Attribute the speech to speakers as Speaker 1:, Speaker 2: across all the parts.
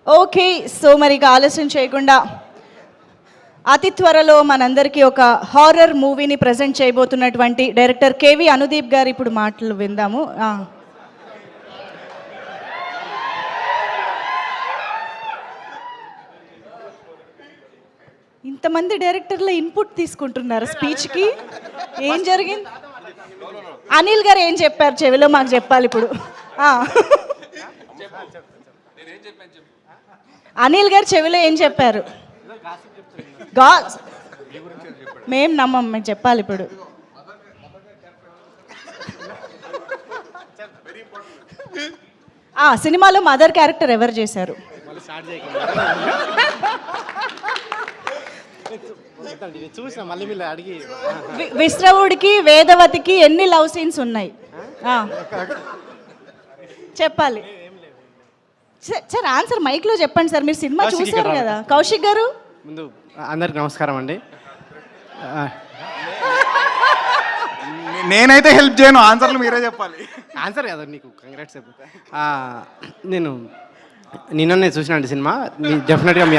Speaker 1: Okay. So మరి ఇక ఆలస్యం చేయకుండా అతి త్వరలో మనందరికీ ఒక హారర్ మూవీని ప్రజెంట్ చేయబోతున్నటువంటి డైరెక్టర్ కేవి అనుదీప్ గారు ఇప్పుడు మాటలు విందాము. ఇంతమంది డైరెక్టర్ల ఇన్పుట్ తీసుకుంటున్నారు స్పీచ్కి. ఏం జరిగింది? అనిల్ గారు ఏం చెప్పారు చెవిలో మాకు చెప్పాలి ఇప్పుడు. అనిల్ గారు చెవిలో ఏం చెప్పారు? మేం నమ్మం, మేము చెప్పాలి ఇప్పుడు. సినిమాలో మదర్ క్యారెక్టర్ ఎవరు చేశారు? విశ్రవుడికి వేదవతికి ఎన్ని లవ్ సీన్స్ ఉన్నాయి చెప్పాలి సార్. ఆన్సర్ మైక్ లో చెప్పండి సార్, మీరు సినిమా చూసారు కదా. కౌశిక్ గారు
Speaker 2: ముందు అందరికి నమస్కారం అండి.
Speaker 3: నేనైతే హెల్ప్ చేయను, ఆన్సర్లు మీరే చెప్పాలి.
Speaker 2: ఆన్సర్ కదా నీకు కంగ్రాట్స్ చెప్పు. నేను నిన్ననే చూసినండి సినిమా. డెఫినెట్గా మీ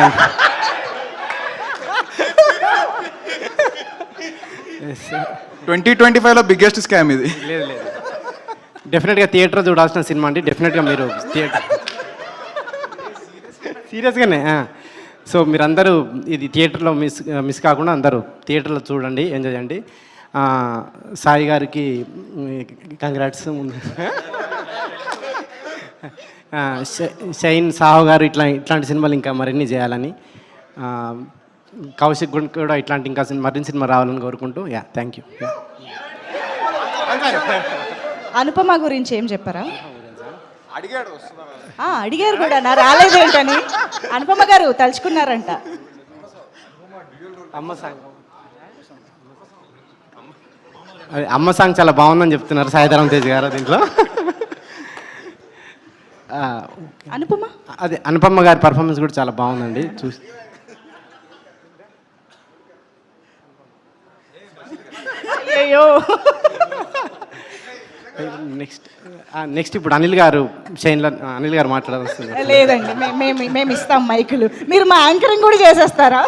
Speaker 3: 2025లో బిగ్గెస్ట్ స్కామ్ ఇది.
Speaker 2: లేదు లేదు, డెఫినెట్గా థియేటర్ చూడాల్సిన సినిమా అండి. డెఫినెట్గా మీరు థియేటర్ సీరియస్గానే. సో మీరందరూ ఇది థియేటర్లో మిస్ కాకుండా అందరూ థియేటర్లో చూడండి, ఎంజాయ్ చేయండి. సాయి గారికి కంగ్రాట్స్. షైన్ సాహో గారు ఇట్లాంటి సినిమాలు ఇంకా మరిన్ని చేయాలని, కౌశిక్ కూడా ఇట్లాంటి ఇంకా మరిన్ని సినిమా రావాలని కోరుకుంటూ థ్యాంక్ యూ.
Speaker 1: అనుపమ గురించి ఏం చెప్పారా? అడిగారు కూడా, నా రాలేదేంటని. అనుపమ గారు తలుచుకున్నారంట.
Speaker 2: అమ్మ సాంగ్ చాలా బాగుందని చెప్తున్నారు సాయిధరం తేజ్ గారు దీంట్లో.
Speaker 1: అనుపమ
Speaker 2: అదే అనుపమ గారి పర్ఫార్మెన్స్ కూడా చాలా బాగుందండి. చూసి
Speaker 1: అయ్యో.
Speaker 2: నెక్స్ట్ ఇప్పుడు అనిల్ గారు అనిల్ గారు మాట్లాడాల్సింది.
Speaker 1: లేదండి, మేము ఇస్తాం మైకులు. మీరు మా యాంకరింగ్ కూడా చేసేస్తారా?